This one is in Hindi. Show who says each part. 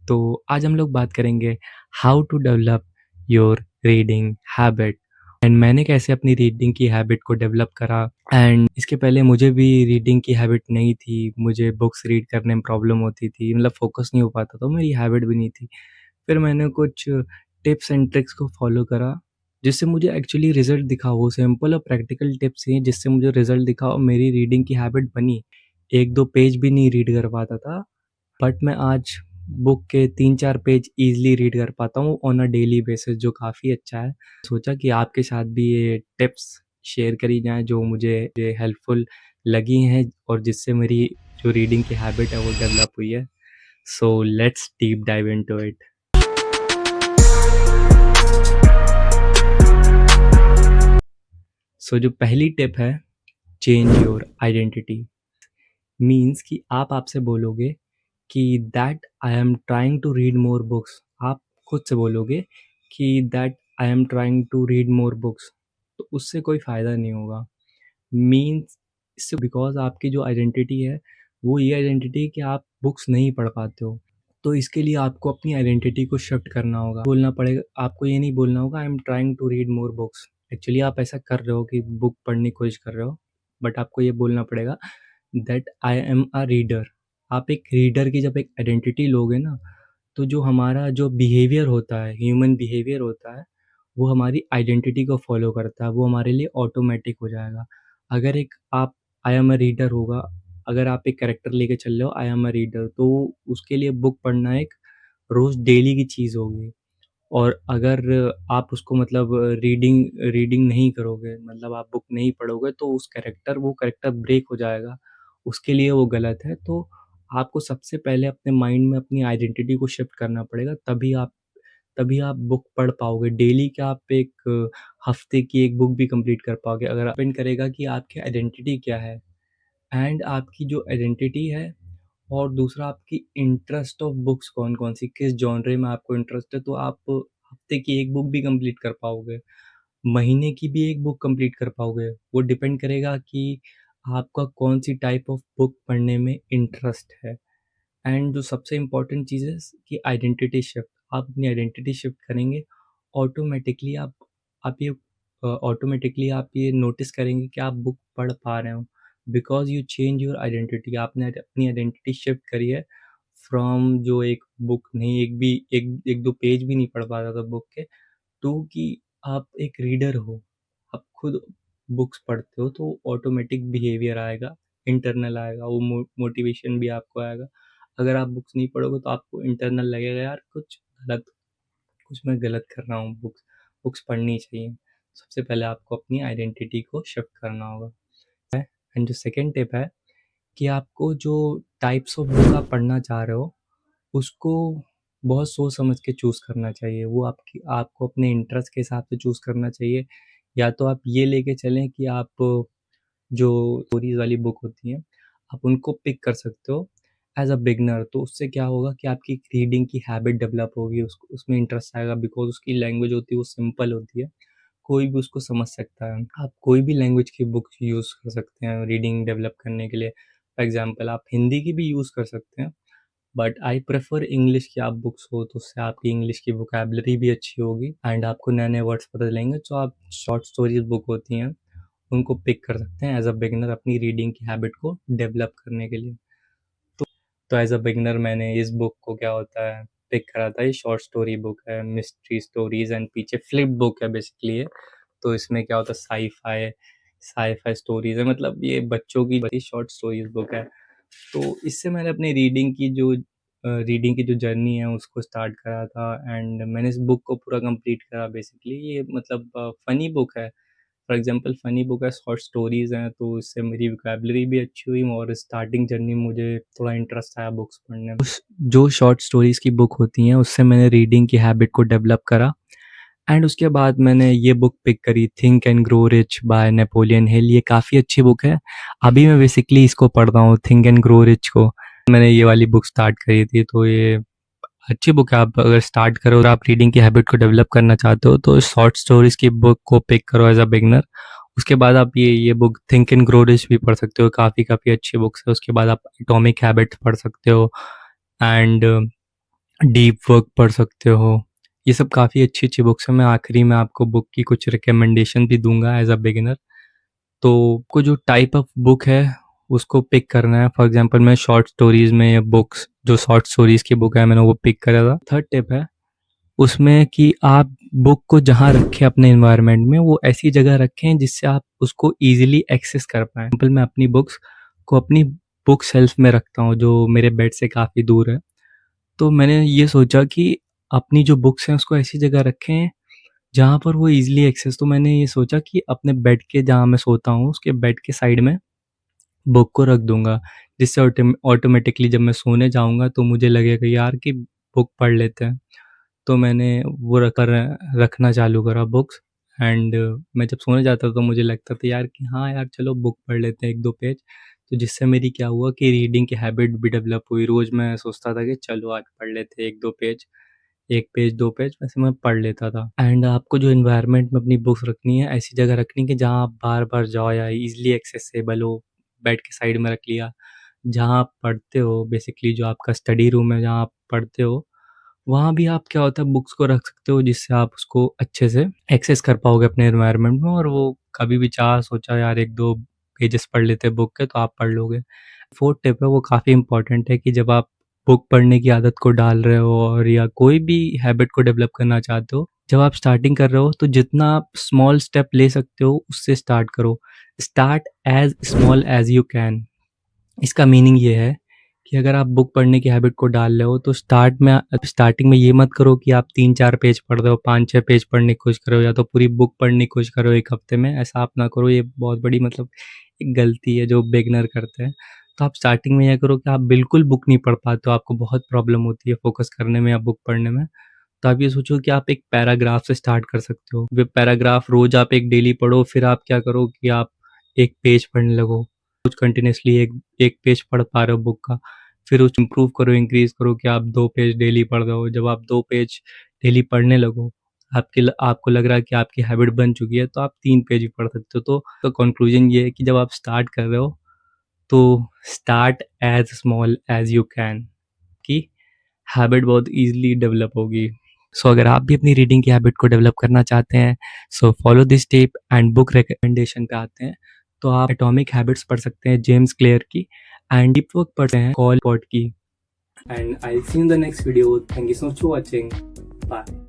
Speaker 1: तो आज हम लोग बात करेंगे how to develop your reading habit and मैंने कैसे अपनी रीडिंग की हैबिट को डेवलप करा। एंड इसके पहले मुझे भी रीडिंग की हैबिट नहीं थी, मुझे बुक्स रीड करने में प्रॉब्लम होती थी, मतलब फोकस नहीं हो पाता था, मेरी हैबिट भी नहीं थी। फिर मैंने कुछ टिप्स एंड ट्रिक्स को फॉलो करा जिससे मुझे एक्चुअली रिजल्ट दिखा। वो सिंपल और प्रैक्टिकल टिप्स हैं जिससे मुझे रिजल्ट दिखा और मेरी रीडिंग की हैबिट बनी। एक दो पेज भी नहीं रीड कर पाता था, बट मैं आज बुक के 3-4 पेज ईज़िली रीड कर पाता हूँ ऑन अ डेली बेसिस, जो काफ़ी अच्छा है। सोचा कि आपके साथ भी ये टिप्स शेयर करी जाएँ जो मुझे ये हेल्पफुल लगी हैं और जिससे मेरी जो रीडिंग की हैबिट है वो डेवलप हुई है। So let's deep dive into it. So जो पहली टिप है, चेंज योर आइडेंटिटी। मीन्स कि आप आपसे बोलोगे कि that I am trying to read more books. आप खुद से बोलोगे कि that I am trying to read more books, तो उससे कोई फ़ायदा नहीं होगा। मीन्स इससे बिकॉज आपकी जो आइडेंटिटी है वो ये आइडेंटिटी है कि आप बुक्स नहीं पढ़ पाते हो। तो इसके लिए आपको अपनी आइडेंटिटी को शिफ्ट करना होगा, बोलना पड़ेगा। आपको ये नहीं बोलना होगा I am trying to read more books. Actually आप ऐसा कर रहे हो कि बुक पढ़ने की कोशिश कर रहे हो, बट आपको ये बोलना पड़ेगा that I am a reader. आप एक रीडर की जब एक आइडेंटिटी लोगे ना, तो जो हमारा जो बिहेवियर होता है, ह्यूमन बिहेवियर होता है, वो हमारी आइडेंटिटी को फॉलो करता है, वो हमारे लिए ऑटोमेटिक हो जाएगा। अगर एक आप आई एम अ रीडर होगा, अगर आप एक कैरेक्टर लेके चल रहे हो आई एम अ रीडर, तो उसके लिए बुक पढ़ना एक रोज़ डेली की चीज़ होगी। और अगर आप उसको मतलब रीडिंग रीडिंग नहीं करोगे, मतलब आप बुक नहीं पढ़ोगे, तो वो कैरेक्टर ब्रेक हो जाएगा, उसके लिए वो गलत है। तो आपको सबसे पहले अपने माइंड में अपनी आइडेंटिटी को शिफ्ट करना पड़ेगा, तभी आप बुक पढ़ पाओगे। डेली क्या आप एक हफ्ते की एक बुक भी कंप्लीट कर पाओगे, अगर डिपेंड करेगा कि आपकी आइडेंटिटी क्या है एंड आपकी जो आइडेंटिटी है, और दूसरा आपकी इंटरेस्ट ऑफ बुक्स कौन-कौन सी, किस जॉनरे में आपको इंटरेस्ट है, तो आप हफ्ते की एक बुक भी कंप्लीट कर पाओगे, महीने की भी एक बुक कंप्लीट कर पाओगे। वो डिपेंड करेगा कि आपका कौन-सी टाइप ऑफ बुक पढ़ने में इंटरेस्ट है। एंड जो सबसे इम्पोर्टेंट चीज़ है कि आइडेंटिटी शिफ्ट। आप अपनी आइडेंटिटी शिफ्ट करेंगे, ऑटोमेटिकली आप ये नोटिस करेंगे कि आप बुक पढ़ पा रहे हो, because you change your identity. आपने अपनी आइडेंटिटी शिफ्ट करी है फ्रॉम जो एक बुक नहीं, एक दो पेज भी नहीं पढ़ पाता था बुक के, टू कि आप एक रीडर हो। आप खुद बुक्स पढ़ते हो, तो ऑटोमेटिक बिहेवियर आएगा, इंटरनल आएगा, वो मोटिवेशन भी आपको आएगा। अगर आप बुक्स नहीं पढ़ोगे तो आपको इंटरनल लगेगा यार कुछ मैं गलत कर रहा हूँ, बुक्स पढ़नी चाहिए। सबसे पहले आपको अपनी आइडेंटिटी को शिफ्ट करना होगा। एंड जो सेकंड टिप है कि आपको जो टाइप्स ऑफ बुक आप पढ़ना चाह रहे हो, उसको बहुत सोच समझ के चूज़ करना चाहिए। वो आपको अपने इंटरेस्ट के हिसाब से चूज़ करना चाहिए। या तो आप ये लेके चलें कि आप जो स्टोरीज़ वाली बुक होती हैं, आप उनको पिक कर सकते हो एज़ अ बिगिनर। तो उससे क्या होगा कि आपकी रीडिंग की हैबिट डेवलप होगी, उसमें इंटरेस्ट आएगा, बिकॉज़ उसकी लैंग्वेज होती है वो सिंपल होती है, कोई भी उसको समझ सकता है। आप कोई भी लैंग्वेज की बुक यूज़ कर सकते हैं रीडिंग डेवलप करने के लिए। फॉर एग्ज़ाम्पल आप हिंदी की भी यूज़ कर सकते हैं, बट आई प्रेफ़र इंग्लिश की आप बुक्स हो, तो उससे आपकी इंग्लिश की वोकैब्युलरी भी अच्छी होगी एंड आपको नए-नए वर्ड्स पता चलेंगे। तो आप शॉर्ट स्टोरीज़ बुक होती हैं, उनको पिक कर सकते हैं एज़ अ बिगिनर अपनी रीडिंग की हैबिट को डेवलप करने के लिए। तो एज़ अ बिगिनर मैंने इस बुक को क्या होता है पिक करा था। ये शॉर्ट स्टोरी बुक है, मिस्ट्री स्टोरीज़ एंड पीछे फ्लिप्ड बुक है बेसिकली ये। तो इसमें क्या होता है, साइ-फाई स्टोरीज़ है, मतलब ये बच्चों की शॉर्ट स्टोरीज़ बुक है। तो इससे मैंने अपनी रीडिंग की जो जर्नी है उसको स्टार्ट करा था एंड मैंने इस बुक को पूरा कंप्लीट करा बेसिकली। ये मतलब फ़नी बुक है। फॉर एग्ज़ाम्पल फ़नी बुक है, शॉर्ट स्टोरीज़ हैं, तो इससे मेरी वोकैब्युलरी भी अच्छी हुई और स्टार्टिंग जर्नी में मुझे थोड़ा इंटरेस्ट आया बुक्स पढ़ने में। जो शॉर्ट स्टोरीज़ की बुक होती हैं उससे मैंने रीडिंग की हैबिट को डेवलप करा एंड उसके बाद मैंने ये बुक पिक करी, think and grow rich by Napoleon Hill. ये काफ़ी अच्छी बुक है। अभी मैं बेसिकली इसको पढ़ रहा हूँ, थिंक एंड ग्रो रिच को। मैंने ये वाली बुक स्टार्ट करी थी, तो ये अच्छी बुक है। आप अगर स्टार्ट करो और आप रीडिंग की हैबिट को डेवलप करना चाहते हो, तो शॉर्ट स्टोरीज़ की बुक को पिक करो एज़ अ बिगिनर। उसके बाद आप ये book think and grow rich भी पढ़ सकते हो, काफ़ी अच्छी बुक्स है। उसके बाद आप एटॉमिक हैबिट्स पढ़ सकते हो एंड डीप वर्क पढ़ सकते हो। ये सब काफ़ी अच्छी-अच्छी बुक्स हैं। मैं आखिरी में आपको बुक की कुछ रिकमेंडेशन भी दूँगा एज़ अ बिगिनर। तो को जो टाइप ऑफ बुक है उसको पिक करना है। फॉर एग्ज़ाम्पल मैं शॉर्ट स्टोरीज़ में या बुक्स जो शॉर्ट स्टोरीज़ की बुक है मैंने वो पिक करा था। थर्ड टिप है उसमें कि आप बुक को जहाँ रखें अपने एनवायरनमेंट में वो ऐसी जगह रखें जिससे आप उसको ईज़िली एक्सेस कर पाएँ। एग्ज़ाम्पल मैं अपनी बुक्स को अपनी बुक शेल्फ में रखता हूँ जो मेरे बेड से काफ़ी दूर है। तो मैंने ये सोचा कि अपनी जो बुक्स हैं उसको ऐसी जगह रखें जहाँ पर वो ईज़िली एक्सेस, तो मैंने ये सोचा कि अपने बेड के जहाँ मैं सोता हूँ उसके बेड के साइड में बुक को रख दूँगा। जिससे ऑटोमेटिकली जब मैं सोने जाऊँगा तो मुझे लगेगा यार कि बुक पढ़ लेते हैं। तो मैंने वो रखना चालू करा बुक्स। एंड मैं जब सोने जाता था तो मुझे लगता था यार कि हाँ यार चलो बुक पढ़ लेते हैं 1-2 पेज। तो जिससे मेरी क्या हुआ कि रीडिंग की हैबिट भी डेवलप हुई। रोज़ मैं सोचता था कि चलो आज पढ़ लेते हैं 1-2 पेज। 1 पेज 2 पेज वैसे मैं पढ़ लेता था। एंड आपको जो एनवायरनमेंट में अपनी बुक्स रखनी है ऐसी जगह रखनी है कि जहाँ आप बार-बार जाओ या ईज़िली एक्सेसिबल हो। बेड के साइड में रख लिया। जहाँ आप पढ़ते हो बेसिकली जो आपका स्टडी रूम है जहाँ आप पढ़ते हो, वहाँ भी आप क्या होता है बुक्स को रख सकते हो जिससे आप उसको अच्छे से एक्सेस कर पाओगे अपने एनवायरनमेंट में और वो कभी भी चाह सोचा यार 1-2 पेजेस पढ़ लेते हैं बुक के तो आप पढ़ लोगे। 4th टिप है वो काफ़ी इम्पोर्टेंट है कि जब आप बुक पढ़ने की आदत को डाल रहे हो और या कोई भी हैबिट को डेवलप करना चाहते हो, जब आप स्टार्टिंग कर रहे हो तो जितना आप स्मॉल स्टेप ले सकते हो उससे स्टार्ट करो। Start as small as you can. इसका मीनिंग ये है कि अगर आप बुक पढ़ने की हैबिट को डाल रहे हो तो स्टार्टिंग में ये मत करो कि आप 3-4 पेज पढ़ रहे हो, 5-6 पेज पढ़ने की कोशिश कर रहे हो या तो पूरी बुक पढ़ने की कोशिश कर रहे हो 1 हफ्ते में, ऐसा आप ना करो। ये बहुत बड़ी मतलब एक गलती है जो बिगिनर करते हैं। तो आप स्टार्टिंग में ये करो कि आप बिल्कुल बुक नहीं पढ़ पाते हो, आपको बहुत प्रॉब्लम होती है फ़ोकस करने में या बुक पढ़ने में। तो आप ये सोचो कि आप एक पैराग्राफ से स्टार्ट कर सकते हो। वे पैराग्राफ रोज़ आप एक डेली पढ़ो, फिर आप क्या करो कि आप 1 पेज पढ़ने लगो। रोज़ कंटिन्यूअसली एक 1 पेज पढ़ पा रहे हो बुक का, फिर उसे इम्प्रूव करो, इंक्रीज़ करो कि आप 2 पेज डेली पढ़ रहे हो। जब आप 2 पेज डेली पढ़ने लगो, आपको लग रहा है कि आपकी हैबिट बन चुकी है, तो आप 3 पेज भी पढ़ सकते हो। तो कंक्लूज़न ये है कि जब आप स्टार्ट कर रहे हो, तो start as small as you can कि हैबिट बहुत ईज़िली डेवलप होगी। सो अगर आप भी अपनी रीडिंग की हैबिट को डेवलप करना चाहते हैं, so follow this tip and book recommendation पे आते हैं, तो आप एटॉमिक हैबिट्स पढ़ सकते हैं जेम्स क्लियर की एंड डीप वर्क पढ़ते हैं कॉल पॉट की। And I will see you in the next video. Thank you so much for watching. Bye.